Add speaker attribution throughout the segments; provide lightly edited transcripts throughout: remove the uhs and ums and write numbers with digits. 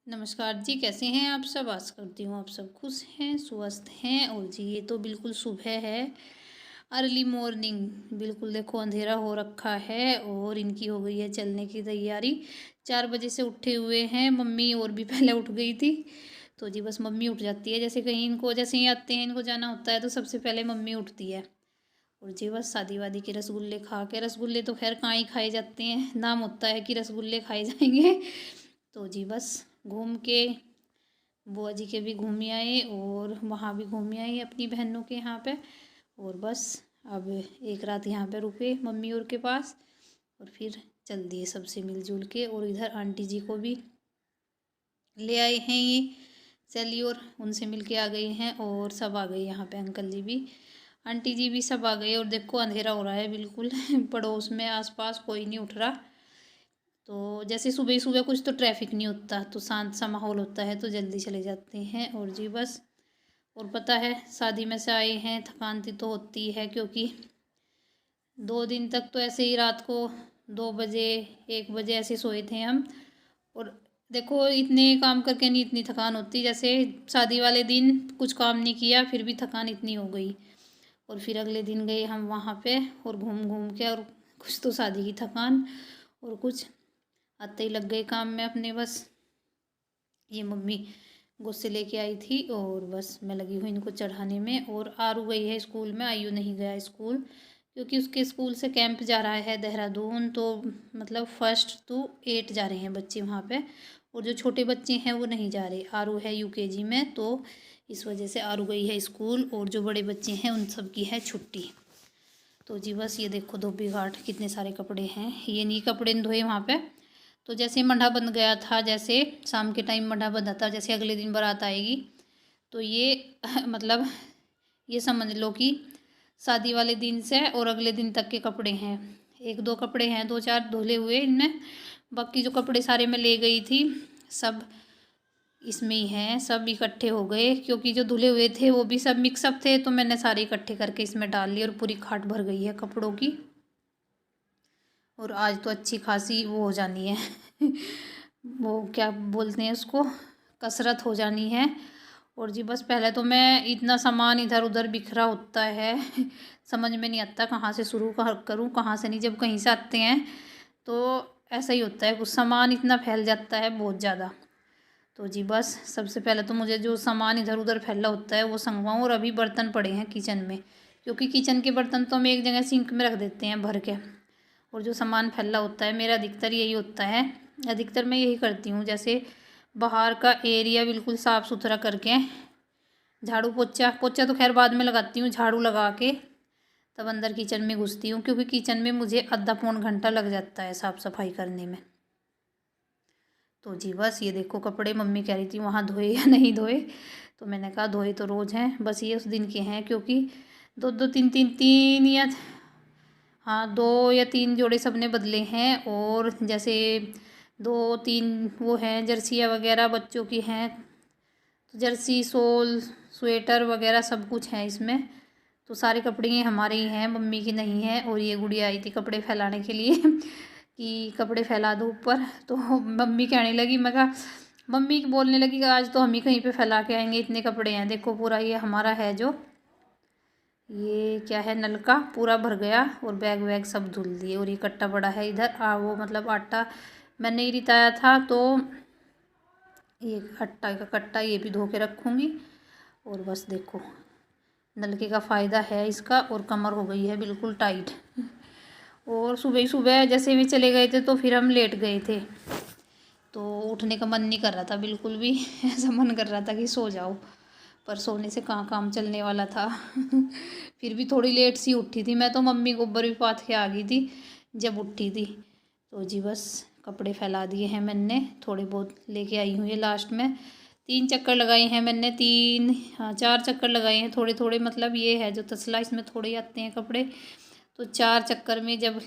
Speaker 1: नमस्कार जी, कैसे हैं आप सब? आशा करती हूँ आप सब खुश हैं, स्वस्थ हैं। और जी ये तो बिल्कुल सुबह है, अर्ली मॉर्निंग। बिल्कुल देखो अंधेरा हो रखा है और इनकी हो गई है चलने की तैयारी। 4 बजे से उठे हुए हैं, मम्मी और भी पहले उठ गई थी। तो जी बस मम्मी उठ जाती है, जैसे कहीं इनको जैसे ही आते हैं, इनको जाना होता है तो सबसे पहले मम्मी उठती है। और जी बस शादी वादी के रसगुल्ले खा के, रसगुल्ले तो खैर कहाँ ही खाए जाते हैं, नाम होता है कि रसगुल्ले खाए जाएंगे। तो जी बस घूम के बुआ जी के भी घूम आए और वहाँ भी घूम आए अपनी बहनों के यहाँ पे। और बस अब एक रात यहाँ पे रुके मम्मी और के पास, और फिर चल दिए सबसे मिलजुल के। और इधर आंटी जी को भी ले आए हैं ये सैली, और उनसे मिल के आ गए हैं। और सब आ गए यहाँ पे, अंकल जी भी, आंटी जी भी सब आ गए। और देखो अंधेरा हो रहा है बिल्कुल पड़ोस में आसपास कोई नहीं उठ रहा। तो जैसे सुबह सुबह कुछ तो ट्रैफिक नहीं होता, तो शांत सा माहौल होता है तो जल्दी चले जाते हैं। और जी बस, और पता है शादी में से आए हैं, थकान सी तो होती है, क्योंकि 2 दिन तक तो ऐसे ही रात को 2 बजे 1 बजे ऐसे सोए थे हम। और देखो इतने काम करके नहीं इतनी थकान होती, जैसे शादी वाले दिन कुछ काम नहीं किया फिर भी थकान इतनी हो गई। और फिर अगले दिन गए हम वहाँ पे और घूम घूम के, और कुछ तो शादी की थकान और कुछ आते ही लग गए काम में अपने। बस ये मम्मी गुस्से लेके आई थी और बस मैं लगी हुई इनको चढ़ाने में। और आरू गई है स्कूल में, आयु नहीं गया स्कूल, क्योंकि उसके स्कूल से कैंप जा रहा है देहरादून। तो मतलब 1 to 8 जा रहे हैं बच्चे वहाँ पे, और जो छोटे बच्चे हैं वो नहीं जा रहे। आरू है यूकेजी में, तो इस वजह से आरू गई है स्कूल, और जो बड़े बच्चे हैं उन सब की है छुट्टी। तो जी बस ये देखो धोबी घाट कितने सारे कपड़े हैं, ये नहीं कपड़े धोए वहाँ पे। तो जैसे मंडा बन गया था, जैसे शाम के टाइम मंडा बंधा था, जैसे अगले दिन बारात आएगी, तो ये मतलब ये समझ लो कि शादी वाले दिन से और अगले दिन तक के कपड़े हैं। 1-2 कपड़े हैं, 2-4 धुले हुए इनमें, बाकी जो कपड़े सारे मैं ले गई थी सब इसमें ही हैं, सब इकट्ठे हो गए। क्योंकि जो धुले हुए थे वो भी सब मिक्सअप थे, तो मैंने सारे इकट्ठे करके इसमें डाल लिए, और पूरी खाट भर गई है कपड़ों की। और आज तो अच्छी खासी वो हो जानी है वो क्या बोलते हैं उसको, कसरत हो जानी है। और जी बस पहले तो मैं इतना सामान इधर उधर बिखरा होता है समझ में नहीं आता कहाँ से शुरू करूँ कहाँ से नहीं। जब कहीं से आते हैं तो ऐसा ही होता है, कुछ सामान इतना फैल जाता है बहुत ज़्यादा। तो जी बस सबसे पहले तो मुझे जो सामान इधर उधर फैला होता है वो संगवाऊँ। और अभी बर्तन पड़े हैं किचन में, क्योंकि किचन के बर्तन तो हम एक जगह सिंक में रख देते हैं भर के। और जो सामान फैला होता है मेरा अधिकतर यही होता है, अधिकतर मैं यही करती हूँ। जैसे बाहर का एरिया बिल्कुल साफ़ सुथरा करके, झाड़ू पोछा पोछा तो खैर बाद में लगाती हूँ, झाड़ू लगा के तब अंदर किचन में घुसती हूँ, क्योंकि किचन में मुझे आधा पौन घंटा लग जाता है साफ़ सफाई करने में। तो जी बस ये देखो कपड़े, मम्मी कह रही थी वहाँ धोए या नहीं धोए, तो मैंने कहा धोए तो रोज़ हैं, बस ये उस दिन के हैं। क्योंकि दो दो तीन तीन तीन या हाँ 2 या 3 जोड़े सब ने बदले हैं। और जैसे 2-3 वो हैं जर्सियाँ वगैरह बच्चों की हैं, तो जर्सी शॉल स्वेटर वगैरह सब कुछ है इसमें। तो सारे कपड़े ये हमारे ही हैं, मम्मी की नहीं है। और ये गुड़िया आई थी कपड़े फैलाने के लिए कि कपड़े फैला दो ऊपर। तो मम्मी कहने लगी, मैं कहा मम्मी बोलने लगी कि आज तो हम ही कहीं पे फैला के आएंगे, इतने कपड़े हैं देखो। पूरा ये हमारा है, जो ये क्या है नलका पूरा भर गया, और बैग वैग सब धुल दिए। और ये कट्टा बड़ा है इधर वो मतलब आटा मैंने ही रिताया था, तो ये आटा का कट्टा ये भी धो के रखूँगी। और बस देखो नलके का फ़ायदा है इसका। और कमर हो गई है बिल्कुल टाइट। और सुबह ही सुबह जैसे भी चले गए थे तो फिर हम लेट गए थे, तो उठने का मन नहीं कर रहा था बिल्कुल भी ऐसा मन कर रहा था कि सो जाओ, पर सोने से कहाँ काम चलने वाला था फिर भी थोड़ी लेट सी उठी थी मैं, तो मम्मी गोबर भी पाथ के आ गई थी जब उठी थी। तो जी बस कपड़े फैला दिए हैं मैंने, थोड़े बहुत लेके आई हूँ ये लास्ट में। 3 चक्कर लगाए हैं मैंने, 4 चक्कर लगाए हैं थोड़े थोड़े, मतलब ये है जो तसला इसमें थोड़े ही आते हैं कपड़े। तो 4 चक्कर में जब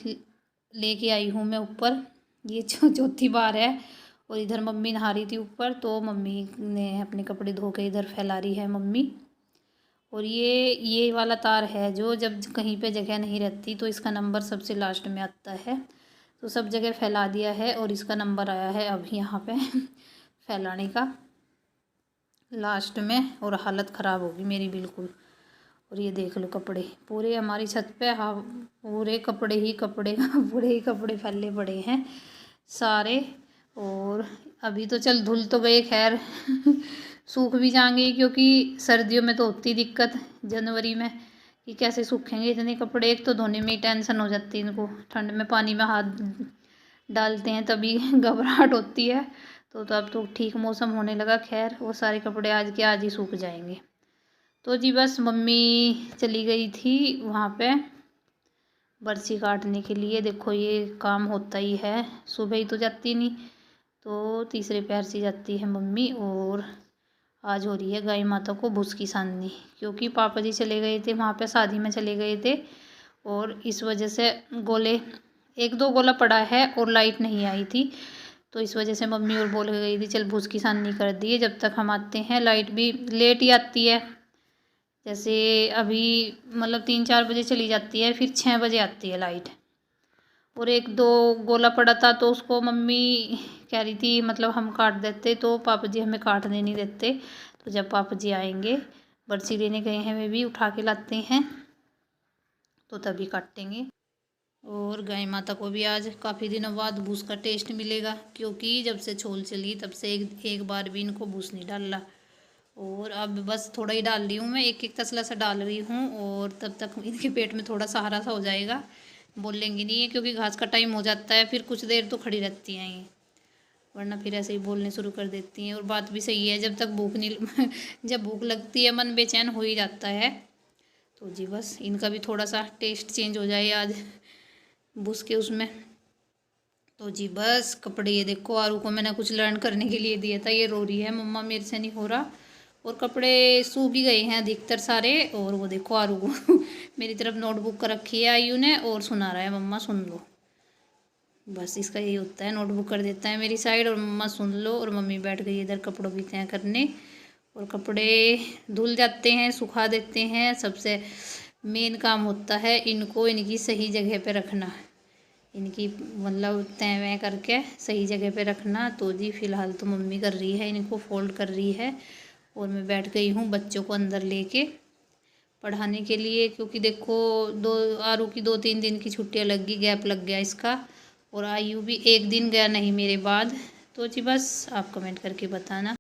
Speaker 1: लेके आई हूँ मैं ऊपर, ये चौथी बार है। और इधर मम्मी नहा रही थी ऊपर, तो मम्मी ने अपने कपड़े धो के इधर फैला रही है मम्मी। और ये वाला तार है जो जब कहीं पे जगह नहीं रहती तो इसका नंबर सबसे लास्ट में आता है, तो सब जगह फैला दिया है और इसका नंबर आया है अब यहाँ पे फैलाने का लास्ट में, और हालत ख़राब होगी मेरी बिल्कुल। और ये देख लो कपड़े पूरे हमारी छत पे, हाँ पूरे कपड़े ही कपड़े पूरे ही कपड़े फैले पड़े हैं सारे। और अभी तो चल धुल तो गए खैर सूख भी जाएंगे, क्योंकि सर्दियों में तो होती दिक्कत जनवरी में कि कैसे सूखेंगे इतने कपड़े। एक तो धोने में ही टेंशन हो जाती है इनको, ठंड में पानी में हाथ डालते हैं तभी घबराहट होती है। तो अब तो ठीक मौसम होने लगा खैर, वो सारे कपड़े आज के आज ही सूख जाएंगे। तो जी बस मम्मी चली गई थी वहाँ पे बरछी काटने के लिए। देखो ये काम होता ही है, सुबह ही तो जाती नहीं, तो तीसरे पैर से जाती है मम्मी। और आज हो रही है गाय माता को भूस साननी, क्योंकि पापा जी चले गए थे वहाँ पे, शादी में चले गए थे, और इस वजह से गोले 1-2 गोला पड़ा है और लाइट नहीं आई थी। तो इस वजह से मम्मी और बोल गई थी चल भूस साननी कर दिए, जब तक हम आते हैं। लाइट भी लेट ही आती है, जैसे अभी मतलब 3-4 बजे चली जाती है, फिर 6 बजे आती है लाइट। और 1-2 गोला पड़ा था तो उसको मम्मी कह रही थी मतलब हम काट देते, तो पापा जी हमें काटने नहीं देते। तो जब पापा जी आएंगे, बरछी लेने गए हैं, वे भी उठा के लाते हैं, तो तभी काटेंगे। और गाय माता को भी आज काफ़ी दिनों बाद भूस का टेस्ट मिलेगा, क्योंकि जब से छोल चली तब से एक बार भी इनको भूस नहीं डाला। और अब बस थोड़ा ही डाल रही हूँ मैं, एक एक तसला सा डाल रही हूँ, और तब तक इनके पेट में थोड़ा सहारा सा हो जाएगा। बोलेंगी नहीं है, क्योंकि घास का टाइम हो जाता है, फिर कुछ देर तो खड़ी रहती हैं ये, वरना फिर ऐसे ही बोलने शुरू कर देती हैं। और बात भी सही है, जब तक भूख नहीं जब भूख लगती है मन बेचैन हो ही जाता है। तो जी बस इनका भी थोड़ा सा टेस्ट चेंज हो जाए आज भूस के उसमें। तो जी बस कपड़े ये देखो, आरू को मैंने कुछ लर्न करने के लिए दिया था, ये रो रही है मम्मा मेरे से नहीं हो रहा। और कपड़े सूख ही गए हैं अधिकतर सारे। और वो देखो आरू को मेरी तरफ नोटबुक कर रखी है आयु ने, और सुना रहा है मम्मा सुन लो। बस इसका यही होता है, नोटबुक कर देता है मेरी साइड और मम्मा सुन लो। और मम्मी बैठ गई इधर कपड़ों की तय करने। और कपड़े धुल जाते हैं, सुखा देते हैं, सबसे मेन काम होता है इनको इनकी सही जगह पे रखना, इनकी मतलब तय वह करके सही जगह पे रखना। तो जी फ़िलहाल तो मम्मी कर रही है, इनको फोल्ड कर रही है, और मैं बैठ गई हूँ बच्चों को अंदर लेके पढ़ाने के लिए। क्योंकि देखो आरू की 2-3 दिन की छुट्टियाँ लग गई, गैप लग गया इसका, और आयु भी 1 दिन गया नहीं मेरे बाद। तो जी बस आप कमेंट करके बताना।